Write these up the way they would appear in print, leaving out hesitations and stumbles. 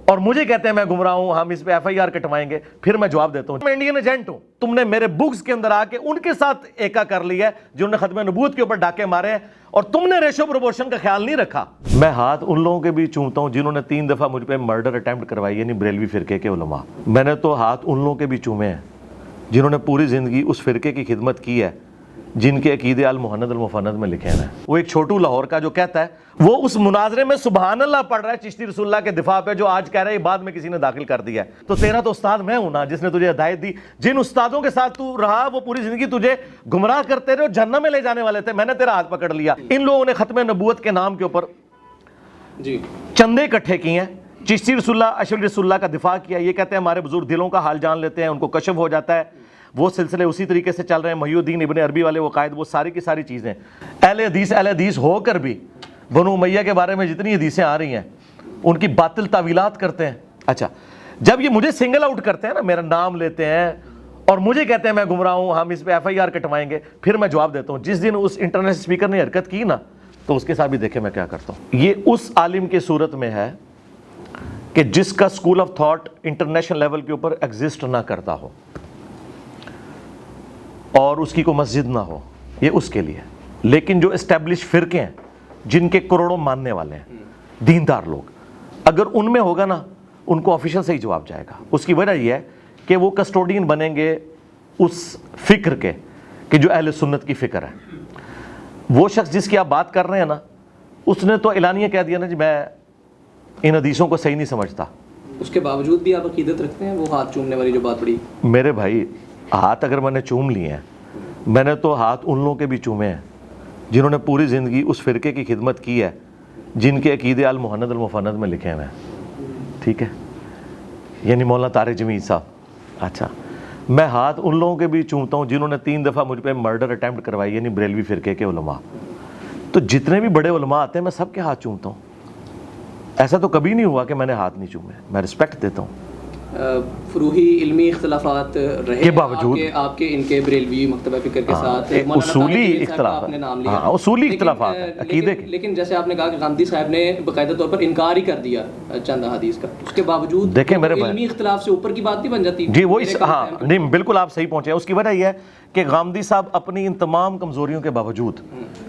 اور مجھے کہتے ہیں میں گمراہ ہوں, ہم اس پہ ایف آئی آر کٹوائیں گے. پھر میں جواب دیتا ہوں میں انڈین ایجنٹ ہوں, تم نے میرے بکس کے اندر آ کے ان کے ساتھ ایکا کر لیا ہے جنہوں نے ختم نبوت کے اوپر ڈاکے مارے ہیں, اور تم نے ریشو پروپورشن کا خیال نہیں رکھا. میں ہاتھ ان لوگوں کے بھی چومتا ہوں جنہوں نے 3 دفعہ مجھ پہ مرڈر اٹیمپٹ کروائی, یعنی بریلوی فرقے کے علماء. میں نے تو ہاتھ ان لوگوں کے بھی چومے ہیں جنہوں نے پوری زندگی اس فرقے کی خدمت کی ہے جن کے عقیدے المحند المفند میں لکھے ہیں. وہ ایک چھوٹو لاہور کا جو کہتا ہے, وہ اس مناظرے میں سبحان اللہ پڑھ رہا ہے چشتی رسول اللہ کے دفاع پہ, جو آج کہہ رہا ہے یہ بعد میں کسی نے داخل کر دیا ہے. تو تیرا تو استاد میں ہوں نا جس نے تجھے ہدایت دی. جن استادوں کے ساتھ تو رہا وہ پوری زندگی تجھے گمراہ کرتے رہے اور جہنم میں لے جانے والے تھے. میں نے تیرا ہاتھ پکڑ لیا. ان لوگوں نے ختم نبوت کے نام کے اوپر چندے اکٹھے کیے ہیں, چشتی رسول اللہ اشرف رسول اللہ کا دفاع کیا. یہ کہتے ہیں ہمارے بزرگ دلوں کا حال جان لیتے ہیں, ان کو کشف ہو جاتا ہے. وہ سلسلے اسی طریقے سے چل رہے ہیں. محی الدین ابن عربی والے وہ قائد, وہ ساری کی ساری چیزیں اہل حدیث ہو کر بھی بنو امیہ کے بارے میں جتنی حدیثیں آ رہی ہیں ان کی باطل تعویلات کرتے ہیں. اچھا, جب یہ مجھے سنگل آؤٹ کرتے ہیں نا, میرا نام لیتے ہیں اور مجھے کہتے ہیں میں گمراہ ہوں, ہم اس پہ ایف آئی آر کٹوائیں گے, پھر میں جواب دیتا ہوں. جس دن اس انٹرنیٹ اسپیکر نے حرکت کی نا, تو اس کے ساتھ بھی دیکھیں میں کیا کرتا ہوں. یہ اس عالم کی صورت میں ہے کہ جس کا school of thought international level کے اوپر ایگزسٹ نہ کرتا ہو اور اس کی کوئی مسجد نہ ہو, یہ اس کے لیے. لیکن جو اسٹیبلش فرقے ہیں جن کے کروڑوں ماننے والے ہیں, دیندار لوگ, اگر ان میں ہوگا نا ان کو آفیشل سے ہی جواب جائے گا. اس کی وجہ یہ ہے کہ وہ کسٹوڈین بنیں گے اس فکر کے کہ جو اہل سنت کی فکر ہے. وہ شخص جس کی آپ بات کر رہے ہیں نا, اس نے تو اعلانیہ کہہ دیا نا جی میں ان حدیثوں کو صحیح نہیں سمجھتا. اس کے باوجود بھی آپ عقیدت رکھتے ہیں وہ ہاتھ چومنے والی جو بات پڑی؟ میرے بھائی, ہاتھ اگر میں نے چوم لیے ہیں, میں نے تو ہاتھ ان لوگوں کے بھی چومے ہیں جنہوں نے پوری زندگی اس فرقے کی خدمت کی ہے جن کے عقیدے المحند المفند میں لکھے ہوئے ہیں. ٹھیک ہے, یعنی مولانا طارق جمیل صاحب. اچھا, میں ہاتھ ان لوگوں کے بھی چومتا ہوں جنہوں نے 3 دفعہ مجھ پہ مرڈر اٹیمپٹ کروائی, یعنی بریلوی فرقے کے علماء. تو جتنے بھی بڑے علماء آتے ہیں میں سب کے ہاتھ چومتا ہوں. ایسا تو کبھی نہیں ہوا کہ میں نے ہاتھ نہیں چومے. میں رسپیکٹ دیتا ہوں. فروحی علمی اختلافات رہے کے باوجود آپ کے ان کے بریلوی مکتبہ فکر کے ساتھ اصولی اختلافات, اصولی اختلافات عقیدے کے. لیکن جیسے آپ نے کہا کہ غامدی صاحب نے باقاعدہ طور پر انکار ہی کر دیا چند احادیث کا, اس کے باوجود دیکھیں میرے بھائی, علمی اختلاف سے اوپر کی بات نہیں بن جاتی. جی وہ ہاں نہیں بالکل آپ صحیح پہنچے. اس کی وجہ یہ ہے کہ غامدی صاحب اپنی ان تمام کمزوریوں کے باوجود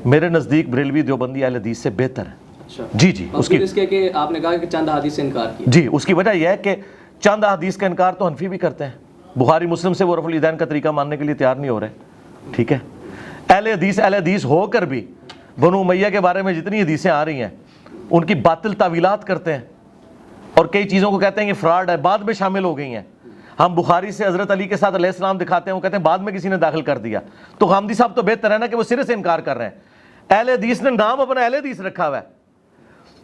میرے نزدیک بریلوی دیوبندی اہل حدیث سے بہتر ہے. جی جی, اس کے کہ آپ نے کہا کہ چند احادیث سے انکار کیا. جی, اس کی وجہ یہ ہے کہ چند احادیث کا انکار تو حنفی بھی کرتے ہیں. بخاری مسلم سے وہ رفع الیدین کا طریقہ ماننے کے لیے تیار نہیں ہو رہے. ٹھیک ہے, اہل حدیث ہو کر بھی بنو امیہ کے بارے میں جتنی حدیثیں آ رہی ہیں ان کی باطل تعویلات کرتے ہیں اور کئی چیزوں کو کہتے ہیں کہ فراڈ ہے, بعد میں شامل ہو گئی ہیں. ہم بخاری سے حضرت علی کے ساتھ علیہ السلام دکھاتے ہیں, وہ کہتے ہیں بعد میں کسی نے داخل کر دیا. تو غامدی صاحب تو بہتر ہے نا کہ وہ سرے سے انکار کر رہے ہیں. اہل حدیث نے نام اپنا اہل حدیث رکھا ہوا ہے,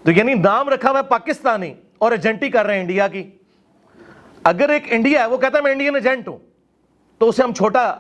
تو یعنی نام رکھا ہوا ہے پاکستانی اور ایجنٹی کر رہے ہیں انڈیا کی. اگر ایک انڈیا ہے وہ کہتا ہے میں انڈین ایجنٹ ہوں, تو اسے ہم چھوٹا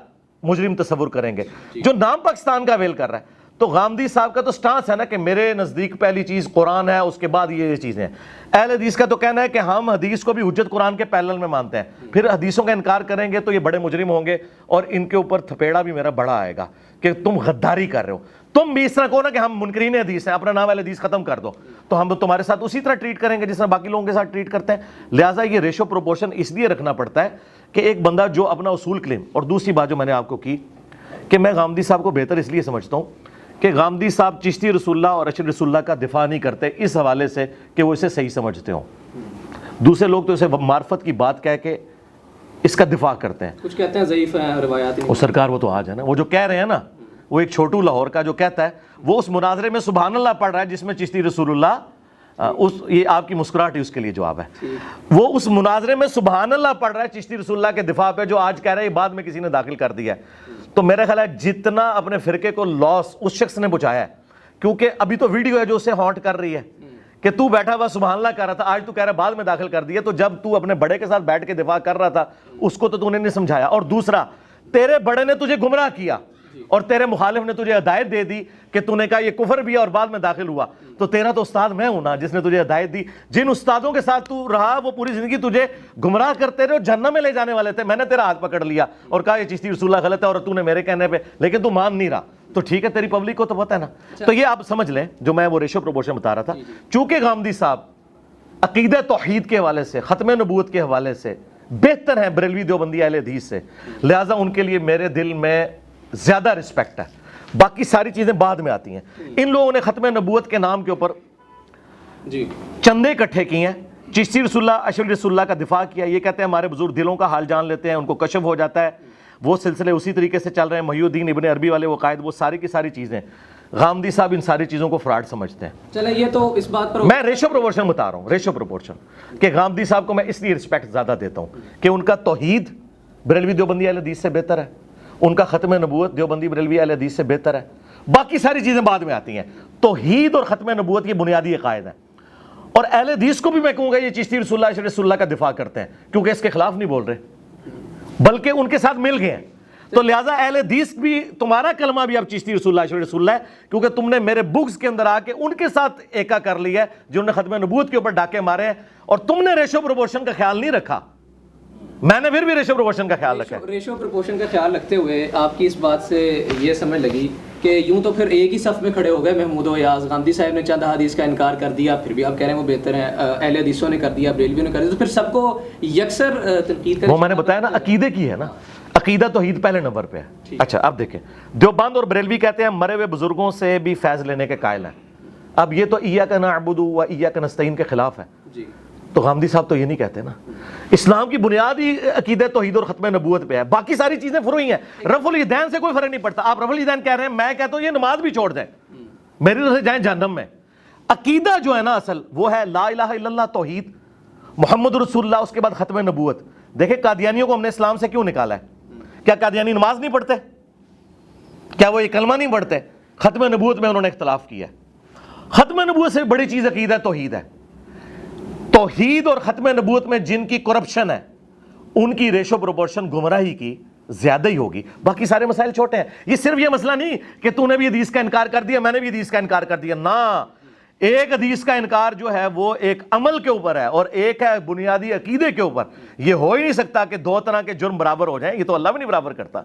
مجرم تصور کریں گے جو نام پاکستان کا ویل کر رہا ہے. تو غامدی صاحب کا تو سٹانس ہے نا کہ میرے نزدیک پہلی چیز قرآن ہے, اس کے بعد یہ چیزیں ہیں. اہل حدیث کا تو کہنا ہے کہ ہم حدیث کو بھی حجت قرآن کے پیرلل میں مانتے ہیں. پھر حدیثوں کا انکار کریں گے تو یہ بڑے مجرم ہوں گے اور ان کے اوپر تھپیڑا بھی میرا بڑا آئے گا کہ تم غداری کر رہے ہو. تم بھی اس طرح کہو نا کہ ہم منکرین حدیث ہیں, اپنا نام اہل حدیث ختم کر دو, تو ہم تمہارے ساتھ اسی طرح ٹریٹ کریں گے جس طرح باقی لوگوں کے ساتھ ٹریٹ کرتے ہیں. لہٰذا یہ ریشو پروپورشن اس لیے رکھنا پڑتا ہے کہ ایک بندہ جو اپنا اصول کلیم. اور دوسری بات جو میں نے آپ کو کی کہ میں غامدی صاحب کو بہتر اس لیے سمجھتا ہوں کہ غامدی صاحب چشتی رسول اللہ اور اشرف رسول اللہ کا دفاع نہیں کرتے اس حوالے سے کہ وہ اسے صحیح سمجھتے ہوں. دوسرے لوگ تو اسے معرفت کی بات کہہ کے اس کا دفاع کرتے ہیں. کچھ کہتے ہیں ضعیف ہیں روایات. وہ سرکار وہ تو آج ہے نا, وہ جو کہہ رہے ہیں نا, وہ ایک چھوٹو لاہور کا جو کہتا ہے وہ اس مناظرے میں سبحان اللہ پڑھ رہا ہے جس میں چشتی رسول اللہ یہ آپ کی مسکراہٹ ہی اس کے لیے جواب ہے. وہ اس مناظرے میں سبحان اللہ پڑھ رہا ہے چشتی رسول اللہ کے دفاع پہ, جو آج کہہ رہا ہے بعد میں کسی نے داخل کر دیا ہے. تو میرا خیال ہے جتنا اپنے فرقے کو لاس اس شخص نے پہنچایا ہے, کیونکہ ابھی تو ویڈیو ہے جو اسے ہانٹ کر رہی ہے کہ تو بیٹھا ہوا سبحان اللہ کر رہا تھا, آج تو کہہ رہا ہے بعد میں داخل کر دیا. تو جب تو اپنے بڑے کے ساتھ بیٹھ کے دفاع کر رہا تھا اس کو تو نے نہیں سمجھایا. اور دوسرا, تیرے بڑے نے تجھے گمراہ کیا اور تیرے مخالف نے تجھے ہدایت دے دی کہ تو نے کہا یہ کفر بھی ہے اور بعد میں داخل ہوا. تو تیرا تو استاد میں ہوں نا جس نے تجھے ہدایت دی. جن استادوں کے ساتھ تو رہا وہ پوری زندگی تجھے گمراہ کرتے رہے اور جہنم میں لے جانے والے تھے. میں نے تیرا ہاتھ پکڑ لیا اور کہا یہ چشتی رسول اللہ غلط ہے اور تو نے میرے کہنے پہ, لیکن تو مان نہیں رہا. تو ٹھیک ہے, تیری پبلک کو تو پتہ ہے نا. تو یہ آپ سمجھ لیں جو میں وہ ریشو پروپورشن بتا رہا تھا. چونکہ غامدی صاحب عقیدہ توحید کے حوالے سے، ختم نبوت کے حوالے سے بہتر ہیں بریلوی دیوبندی اہل حدیث سے، لہٰذا ان کے لیے میرے دل میں زیادہ رسپیکٹ ہے. باقی ساری چیزیں بعد میں آتی ہیں. ان لوگوں نے ختم نبوت کے نام کے اوپر جی چندے اکٹھے کیے ہیں، چشتی رسول اللہ، اشعری رسول اللہ کا دفاع کیا. یہ کہتے ہیں ہمارے بزرگ دلوں کا حال جان لیتے ہیں، ان کو کشف ہو جاتا ہے. وہ سلسلے اسی طریقے سے چل رہے ہیں. محی الدین ابن عربی والے وہ قائد، وہ ساری کی ساری چیزیں. غامدی صاحب ان ساری چیزوں کو فراڈ سمجھتے ہیں. چلیں یہ تو اس بات پر میں ریشو پروپورشن بتا رہا ہوں، ریشو پروپورشن کہ غامدی صاحب کو میں اس لیے رسپیکٹ زیادہ دیتا ہوں کہ ان کا توحید بریلوی دیوبندی اہل حدیث سے بہتر ہے، ان کا ختم نبوت دیوبندی بریلوی اہل حدیث سے بہتر ہے. باقی ساری چیزیں بعد میں آتی ہیں. توحید اور ختم نبوت یہ بنیادی عقائد ہیں. اور اہل حدیث کو بھی میں کہوں گا یہ چشتی رسول اللہ، اشعری رسول اللہ کا دفاع کرتے ہیں کیونکہ اس کے خلاف نہیں بول رہے بلکہ ان کے ساتھ مل گئے ہیں. تو لہٰذا اہل حدیث بھی، تمہارا کلمہ بھی اب چشتی رسول اللہ، اشعری رسول اللہ ہے کیونکہ تم نے میرے بکس کے اندر آ کے ان کے ساتھ ایکا کر لیا ہے جنہوں نے ختم نبوت کے اوپر ڈاکے مارے ہیں. اور تم نے ریشو پروپورشن کا خیال نہیں رکھا، میں نے پھر بھی ریشو پروپورشن کا خیال رکھا ہے. ریشو پروپورشن کا خیال رکھتے ہوئے آپ کی اس بات سے یہ سمجھ لگی کہ یوں تو پھر ایک ہی صف میں کھڑے ہو گئے محمود و ایاز. غامدی صاحب نے چند حدیث کا انکار کر دیا، پھر بھی آپ کہہ رہے ہیں وہ بہتر ہیں. اہل حدیثوں نے کر دیا، بریلویوں نے کر دیا، تو پھر سب کو یکسر تنقید کریں. وہ میں نے بتایا نا عقیدے کی ہے نا، عقیدہ توحید پہلے نمبر پہ ہے. اچھا اب دیکھیں، دیوبند اور بریلوی کہتے ہیں مرے ہوئے بزرگوں سے بھی فیض لینے کے قائل ہیں. اب یہ تو ایاک نعبد و ایاک نستعین کے خلاف ہے. جی تو غامدی صاحب تو یہ نہیں کہتے نا. اسلام کی بنیاد ہی عقیدہ توحید اور ختم نبوت پہ ہے، باقی ساری چیزیں فروعی ہیں. رفع الیدین سے کوئی فرق نہیں پڑتا. آپ رفع الیدین کہہ رہے ہیں، میں کہتا ہوں یہ نماز بھی چھوڑ دیں، میری طرف سے جائیں جہنم میں. عقیدہ جو ہے نا اصل وہ ہے لا الہ الا اللہ توحید، محمد رسول اللہ، اس کے بعد ختم نبوت. دیکھیں قادیانیوں کو ہم نے اسلام سے کیوں نکالا ہے؟ کیا قادیانی نماز نہیں پڑھتے؟ کیا وہ یہ کلمہ نہیں پڑھتے؟ ختم نبوت میں انہوں نے اختلاف کیا ہے. ختم نبوت سے بڑی چیز عقیدہ توحید ہے. توحید اور ختم نبوت میں جن کی کرپشن ہے ان کی ریشو پروپورشن گمراہی کی زیادہ ہی ہوگی. باقی سارے مسائل چھوٹے ہیں. یہ صرف یہ مسئلہ نہیں کہ تو نے بھی حدیث کا انکار کر دیا، میں نے بھی حدیث کا انکار کر دیا. نہ، ایک حدیث کا انکار جو ہے وہ ایک عمل کے اوپر ہے اور ایک ہے بنیادی عقیدے کے اوپر. یہ ہو ہی نہیں سکتا کہ دو طرح کے جرم برابر ہو جائیں، یہ تو اللہ بھی نہیں برابر کرتا.